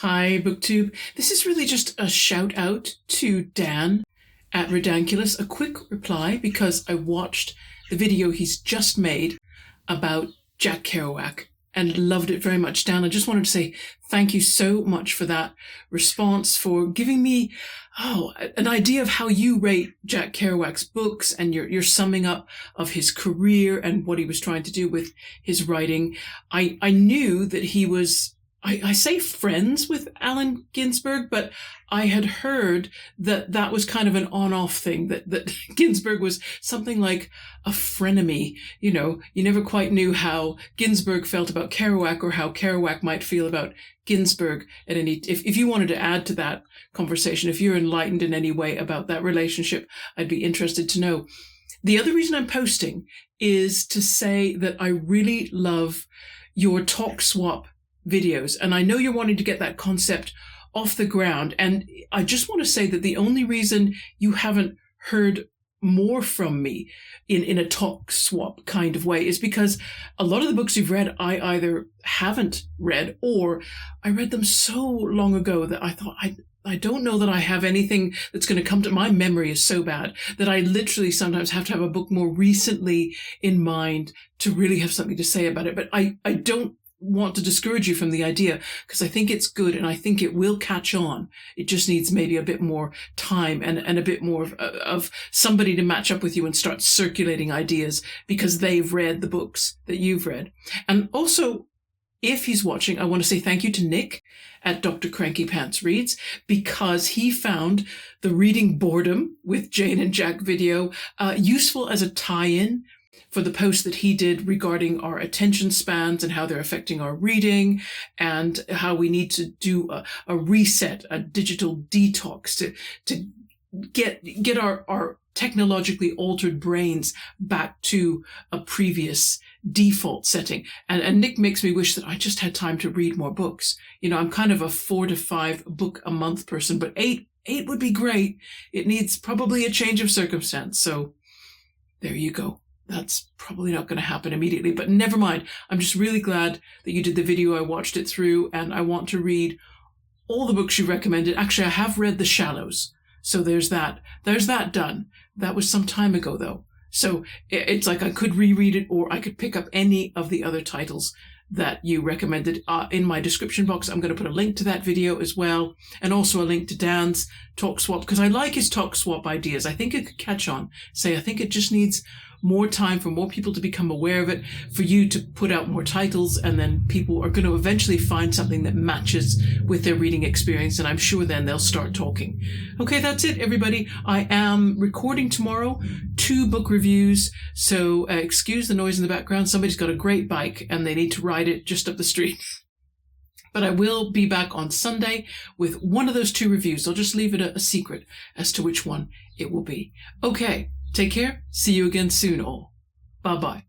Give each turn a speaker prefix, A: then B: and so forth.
A: Hi, BookTube. This is really just a shout out to Dan at Ridiculous, a quick reply because I watched the video he's just made about Jack Kerouac and loved it very much. Dan, I just wanted to say thank you so much for that response, for giving me an idea of how you rate Jack Kerouac's books and your summing up of his career and what he was trying to do with his writing. I knew that he was, I say friends with Allen Ginsberg, but I had heard that that was kind of an on-off thing, that Ginsberg was something like a frenemy. You know, you never quite knew how Ginsberg felt about Kerouac or how Kerouac might feel about Ginsberg at any, if you wanted to add to that conversation, if you're enlightened in any way about that relationship, I'd be interested to know. The other reason I'm posting is to say that I really love your talk swap videos. And I know you're wanting to get that concept off the ground. And I just want to say that the only reason you haven't heard more from me in a talk swap kind of way is because a lot of the books you've read, I either haven't read or I read them so long ago that I thought, I don't know that I have anything that's going to come to my memory is so bad that I literally sometimes have to have a book more recently in mind to really have something to say about it. But I don't want to discourage you from the idea because I think it's good and I think it will catch on. It just needs maybe a bit more time and a bit more of somebody to match up with you and start circulating ideas because they've read the books that you've read. And also, if he's watching, I want to say thank you to Nick at Dr. Cranky Pants Reads because he found the reading boredom with Jane and Jack video useful as a tie-in for the post that he did regarding our attention spans and how they're affecting our reading and how we need to do a reset, a digital detox to get our technologically altered brains back to a previous default setting. And Nick makes me wish that I just had time to read more books. You know, I'm kind of a 4 to 5 book a month person, but eight would be great. It needs probably a change of circumstance. So there you go. That's probably not going to happen immediately, but never mind. I'm just really glad that you did the video. I watched it through and I want to read all the books you recommended. Actually, I have read The Shallows. So there's that. There's that done. That was some time ago though. So it's like I could reread it or I could pick up any of the other titles that you recommended. In my description box, I'm going to put a link to that video as well. And also a link to Dan's talk swap because I like his talk swap ideas. I think it could catch on. I think it just needs more time for more people to become aware of it, for you to put out more titles, and then people are going to eventually find something that matches with their reading experience, and I'm sure then they'll start talking. Okay, that's it, everybody. I am recording tomorrow 2 book reviews, so excuse the noise in the background. Somebody's got a great bike, and they need to ride it just up the street. But I will be back on Sunday with one of those 2 reviews. I'll just leave it a secret as to which one it will be. Okay. Take care. See you again soon, all. Bye-bye.